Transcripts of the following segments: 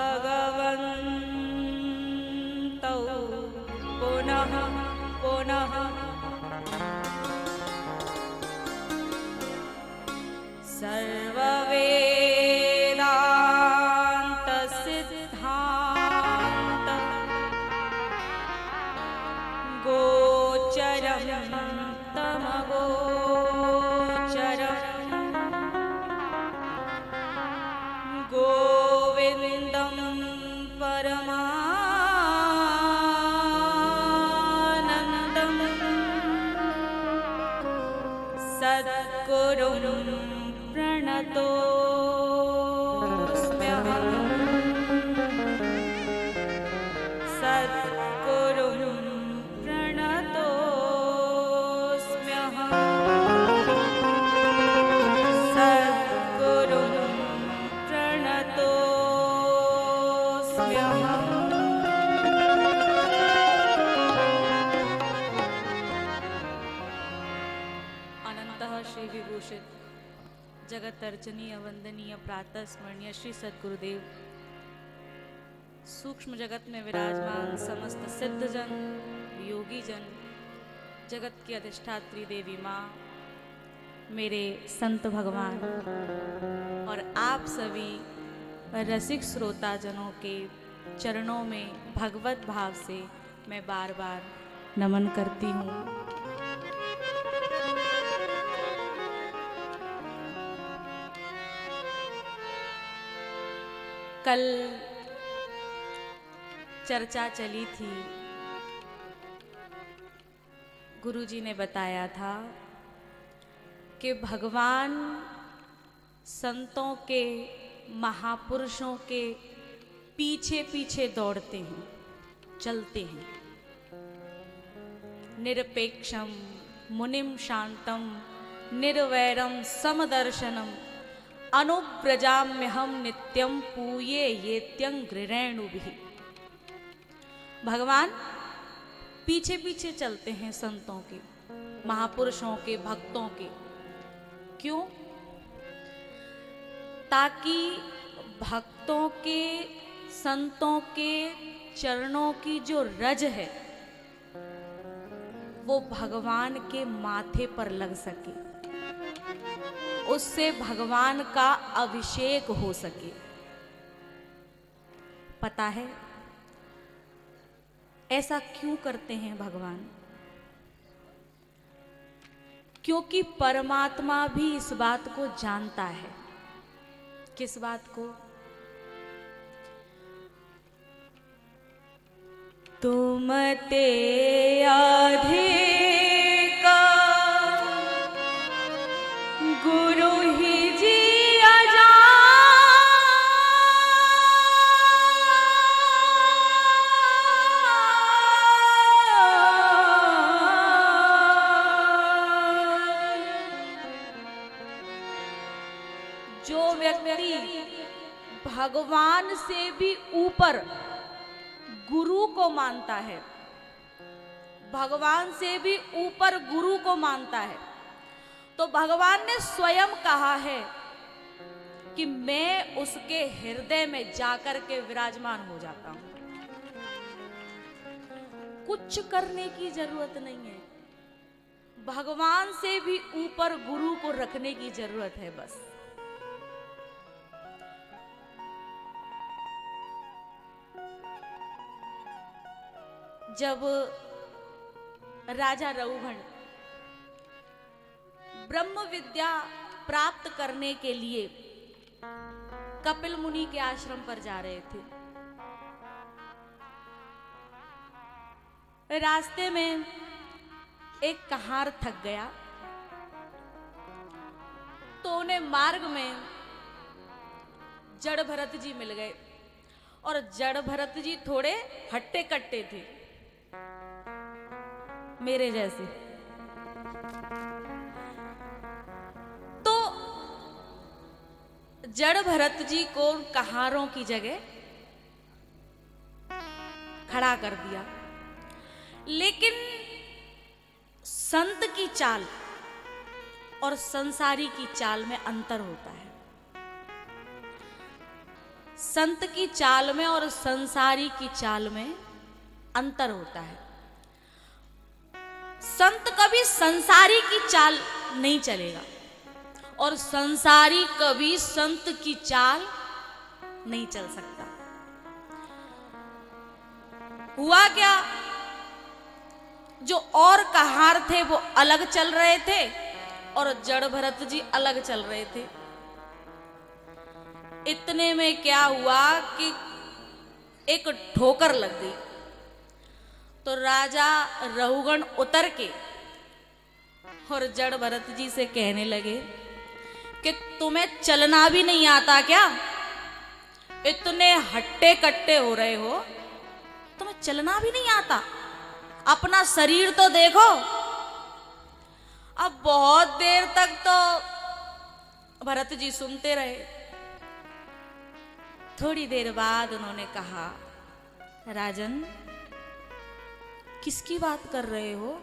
भगवन्तौ पुनः पुनः सर्ववेदान्तसिद्धान्त गोचरं तमगोचरम् गोविन्दं परमानन्दं सद्गुरुं प्रणतोऽस्म्यहम् सद्गुरुं प्रणतोऽस्म्यहम् सद्गुरुं प्रणतोऽस्म्यहम्। अनंतः श्री विभूषित जगत अर्चनीय वंदनीय प्रातः स्मरणीय श्री सद्गुरुदेव, सूक्ष्म जगत में विराजमान समस्त सिद्धजन योगी जन, जगत की अधिष्ठात्री देवी माँ, मेरे संत भगवान और आप सभी रसिक श्रोता जनों के चरणों में भगवत भाव से मैं बार बार नमन करती हूँ। कल चर्चा चली थी, गुरुजी ने बताया था कि भगवान संतों के महापुरुषों के पीछे पीछे दौड़ते हैं, चलते हैं। निरपेक्षम मुनिम शांतम निर्वैरम समदर्शनम अनुव्रजाम्यहम नित्यम पूये येत्यं गृणेणुभिः। भगवान पीछे पीछे चलते हैं संतों के, महापुरुषों के, भक्तों के। क्यों? ताकि भक्तों के, संतों के चरणों की जो रज है वो भगवान के माथे पर लग सके, उससे भगवान का अभिषेक हो सके। पता है ऐसा क्यों करते हैं भगवान? क्योंकि परमात्मा भी इस बात को जानता है। किस बात को? तुम ते अधिक गुरु ही जी जो व्यक्ति भगवान से भी ऊपर गुरु को मानता है, भगवान से भी ऊपर गुरु को मानता है, तो भगवान ने स्वयं कहा है कि मैं उसके हृदय में जाकर के विराजमान हो जाता हूं। कुछ करने की जरूरत नहीं है, भगवान से भी ऊपर गुरु को रखने की जरूरत है बस। जब राजा रघुगण ब्रह्म विद्या प्राप्त करने के लिए कपिल मुनि के आश्रम पर जा रहे थे, रास्ते में एक कहार थक गया तो उन्हें मार्ग में जड़ भरत जी मिल गए। और जड़ भरत जी थोड़े हट्टे कट्टे थे, मेरे जैसे। तो जड़ भरत जी को कहारों की जगह खड़ा कर दिया। लेकिन संत की चाल और संसारी की चाल में अंतर होता है। संत की चाल में और संसारी की चाल में अंतर होता है। संत कभी संसारी की चाल नहीं चलेगा और संसारी कभी संत की चाल नहीं चल सकता। हुआ क्या, जो और कहार थे वो अलग चल रहे थे और जड़ भरत जी अलग चल रहे थे। इतने में क्या हुआ कि एक ठोकर लग गई, तो राजा रहुगण उतर के और जड़ भरत जी से कहने लगे कि तुम्हें चलना भी नहीं आता क्या? इतने हट्टे कट्टे हो रहे हो, तुम्हें चलना भी नहीं आता? अपना शरीर तो देखो। अब बहुत देर तक तो भरत जी सुनते रहे। थोड़ी देर बाद उन्होंने कहा, राजन किसकी बात कर रहे हो?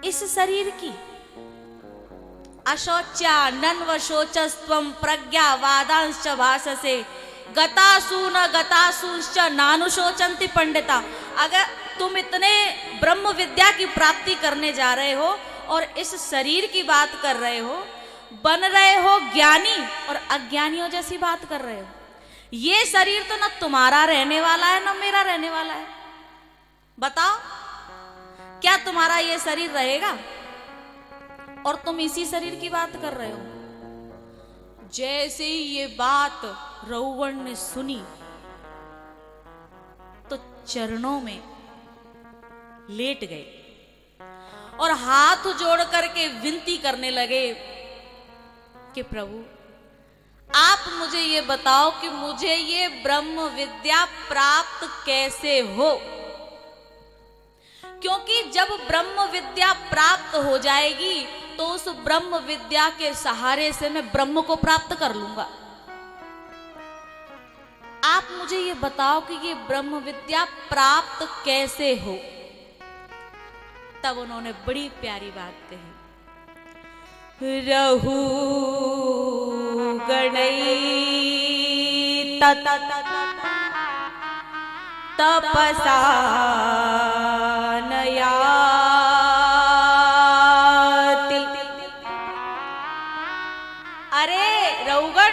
इस शरीर की? अशोच्या नन्वशोचस्त्वं प्रज्ञावादांश्च भाषसे गतासु न गतासुश्च नानुशोचन्ति पंडिता। अगर तुम इतने ब्रह्म विद्या की प्राप्ति करने जा रहे हो और इस शरीर की बात कर रहे हो, बन रहे हो ज्ञानी और अज्ञानियों जैसी बात कर रहे हो। ये शरीर तो ना तुम्हारा रहने वाला है ना मेरा रहने वाला है। बताओ, क्या तुम्हारा ये शरीर रहेगा? और तुम इसी शरीर की बात कर रहे हो। जैसे ही ये बात रहुगण ने सुनी तो चरणों में लेट गए और हाथ जोड़ करके विनती करने लगे कि प्रभु आप मुझे ये बताओ कि मुझे ये ब्रह्म विद्या प्राप्त कैसे हो। क्योंकि जब ब्रह्म विद्या प्राप्त हो जाएगी तो उस ब्रह्म विद्या के सहारे से मैं ब्रह्म को प्राप्त कर लूंगा। आप मुझे ये बताओ कि ये ब्रह्म विद्या प्राप्त कैसे हो। तब उन्होंने बड़ी प्यारी बात कही, रहु गणई तपसा नयाति। अरे रहुगण,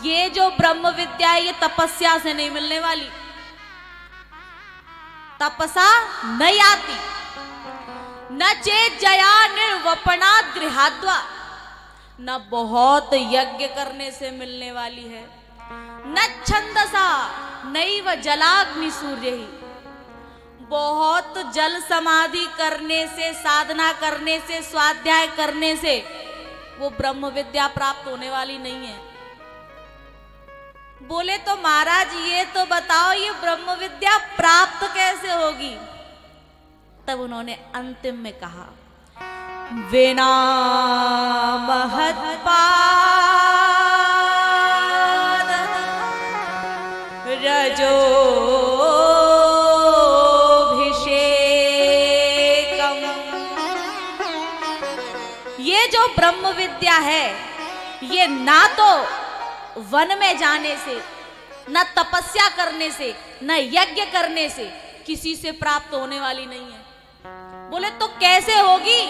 ये जो ब्रह्म विद्या है ये तपस्या से नहीं मिलने वाली। तपसा नहीं आती, न चेत जया निर्वपना गृहाद्वा, न बहुत यज्ञ करने से मिलने वाली है, न छंदसा नैव जलाग्नि सूर्य ही, बहुत जल समाधि करने से, साधना करने से, स्वाध्याय करने से वो ब्रह्म विद्या प्राप्त होने वाली नहीं है। बोले तो महाराज ये तो बताओ ये ब्रह्म विद्या प्राप्त कैसे होगी। तब उन्होंने अंतिम में कहा, विना महत्पाद रजोभिषेकम। ये जो ब्रह्म विद्या है ये ना तो वन में जाने से, न तपस्या करने से, न यज्ञ करने से किसी से प्राप्त होने वाली नहीं है। बोले तो कैसे होगी?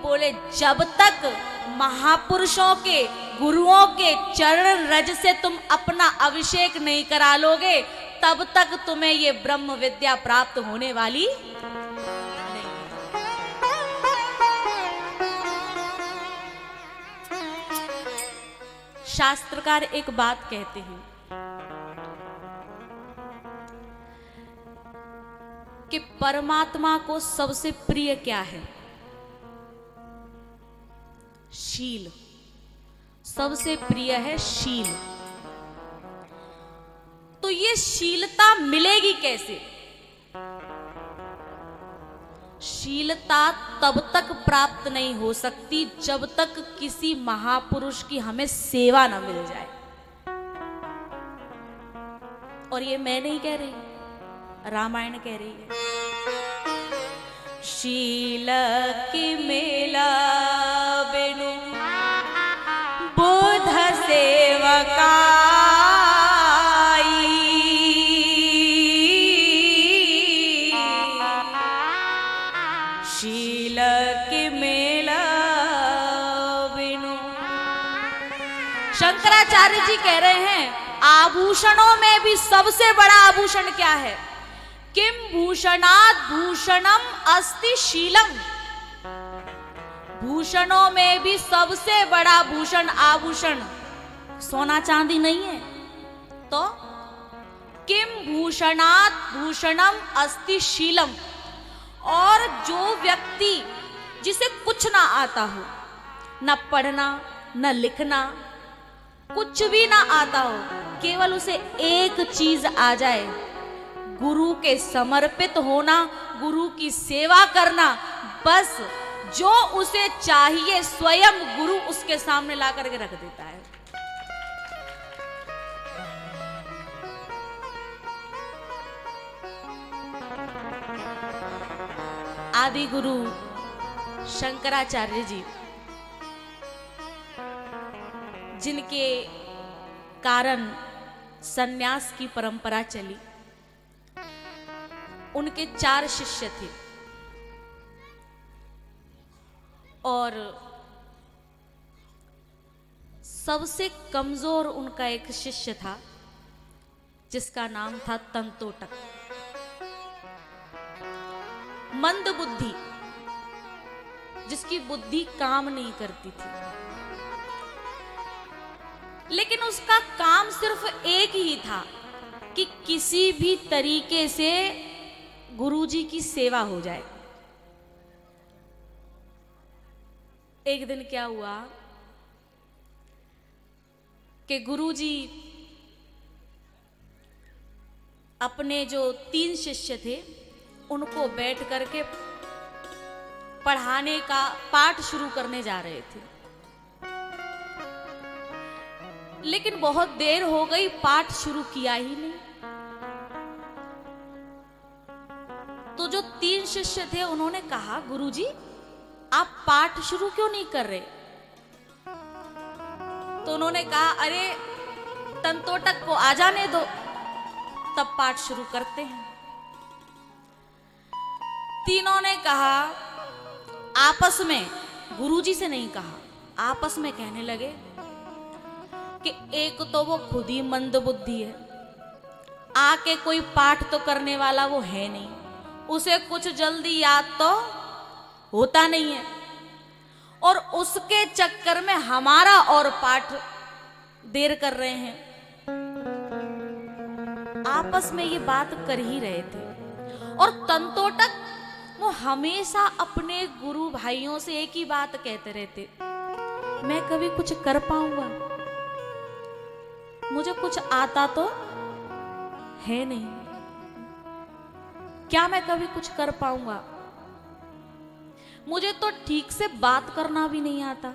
बोले जब तक महापुरुषों के, गुरुओं के चरण रज से तुम अपना अभिषेक नहीं करा लोगे तब तक तुम्हें ये ब्रह्म विद्या प्राप्त होने वाली नहीं। शास्त्रकार एक बात कहते हैं कि परमात्मा को सबसे प्रिय क्या है? शील। सबसे प्रिय है शील। तो ये शीलता मिलेगी कैसे? शीलता तब तक प्राप्त नहीं हो सकती जब तक किसी महापुरुष की हमें सेवा ना मिल जाए। और ये मैं नहीं कह रही, रामायण कह रही है। शील की मेला बिनु बुध सेवका शंकराचार्य जी कह रहे हैं आभूषणों में भी सबसे बड़ा आभूषण क्या है? किम भूषणात् भूषणम अस्ति शीलम। भूषणों में भी सबसे बड़ा भूषण आभूषण सोना चांदी नहीं है तो किम भूषणात् भूषणम अस्ति शीलम। और जो व्यक्ति जिसे कुछ ना आता हो, न पढ़ना न लिखना, कुछ भी ना आता हो, केवल उसे एक चीज आ जाए, गुरु के समर्पित होना, गुरु की सेवा करना, बस जो उसे चाहिए स्वयं गुरु उसके सामने ला करके रख देता है। आदि गुरु शंकराचार्य जी, जिनके कारण सन्यास की परंपरा चली, उनके 4 शिष्य थे और सबसे कमजोर उनका एक शिष्य था जिसका नाम था तंतोटक। मंद बुद्धि, जिसकी बुद्धि काम नहीं करती थी, लेकिन उसका काम सिर्फ एक ही था कि किसी भी तरीके से गुरुजी की सेवा हो जाए। एक दिन क्या हुआ कि गुरुजी अपने जो 3 शिष्य थे उनको बैठ करके पढ़ाने का पाठ शुरू करने जा रहे थे, लेकिन बहुत देर हो गई, पाठ शुरू किया ही नहीं। तो जो 3 शिष्य थे उन्होंने कहा, गुरुजी आप पाठ शुरू क्यों नहीं कर रहे? तो उन्होंने कहा, अरे तंतोटक को आ जाने दो, तब पाठ शुरू करते हैं। तीनों ने कहा, आपस में, गुरुजी से नहीं कहा, आपस में कहने लगे कि एक तो वो खुद ही मंद बुद्धि है, आके कोई पाठ तो करने वाला वो है नहीं, उसे कुछ जल्दी याद तो होता नहीं है, और उसके चक्कर में हमारा और पाठ देर कर रहे हैं। आपस में ये बात कर ही रहे थे और तंतोटक वो हमेशा अपने गुरु भाइयों से एक ही बात कहते रहते, मैं कभी कुछ कर पाऊंगा? मुझे कुछ आता तो है नहीं, क्या मैं कभी कुछ कर पाऊंगा? मुझे तो ठीक से बात करना भी नहीं आता।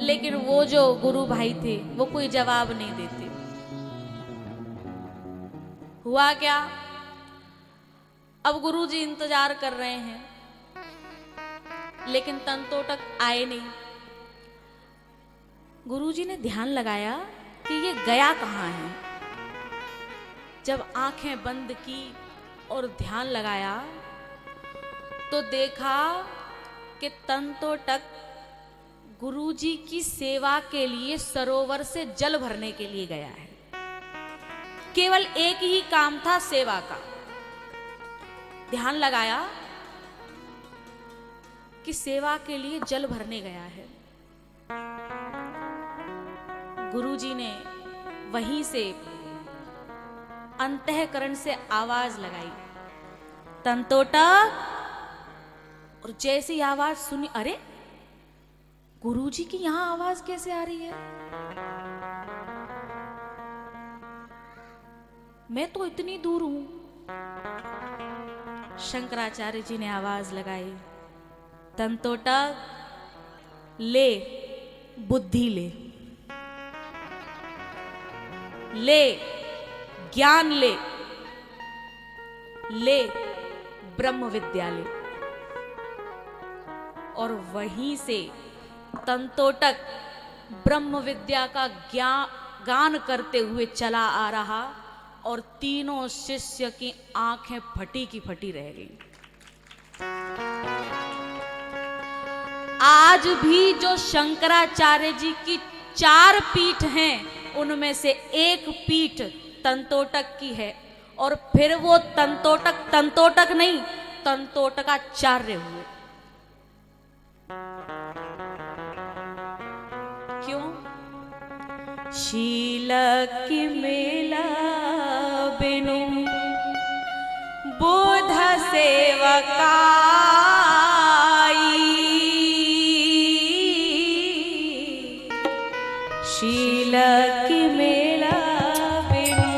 लेकिन वो जो गुरु भाई थे वो कोई जवाब नहीं देते। हुआ क्या, अब गुरुजी इंतजार कर रहे हैं, लेकिन तंतोटक आए नहीं। गुरुजी ने ध्यान लगाया कि ये गया कहाँ है। जब आंखें बंद की और ध्यान लगाया तो देखा कि तंतोटक गुरुजी की सेवा के लिए सरोवर से जल भरने के लिए गया है। केवल एक ही काम था, सेवा का। ध्यान लगाया कि सेवा के लिए जल भरने गया है। गुरुजी ने वहीं से अंतःकरण से आवाज लगाई, तंतोटक। और जैसी आवाज सुनी, अरे गुरुजी की यहां आवाज कैसे आ रही है? मैं तो इतनी दूर हूं। शंकराचार्य जी ने आवाज लगाई, तंतोटक ले बुद्धि ले, ले ज्ञान ले, ले ब्रह्म विद्या ले। और वहीं से तंतोटक ब्रह्म विद्या का गान करते हुए चला आ रहा और तीनों शिष्य की आंखें फटी की फटी रह गई। आज भी जो शंकराचार्य जी की 4 पीठ हैं, उनमें से एक पीठ तंतोटक की है, और फिर वो तंतोटक नहीं, तंतोटकाचार्य हुए। क्यों? शील की मेला बिनु बुध सेवकाई, शील की मेला बिनु।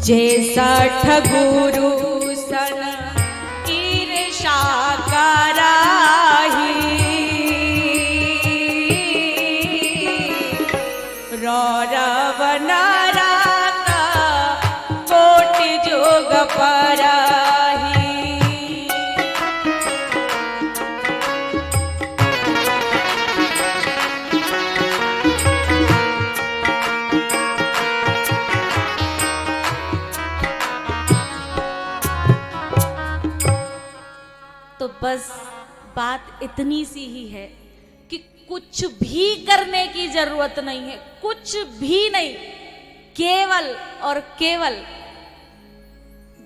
जैसा ठगुरु सन ईर्षा कराही, रौरव नरक कोटि जोग पराही। तो बस बात इतनी सी ही है कि कुछ भी करने की जरूरत नहीं है, कुछ भी नहीं, केवल और केवल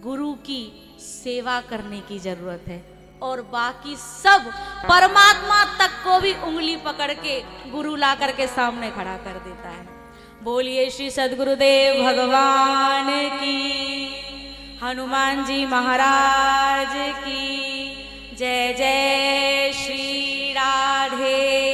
गुरु की सेवा करने की जरूरत है, और बाकी सब परमात्मा तक को भी उंगली पकड़ के गुरु ला करके सामने खड़ा कर देता है। बोलिए श्री सद्गुरुदेव भगवान की, हनुमान जी महाराज की जय। जय श्री राधे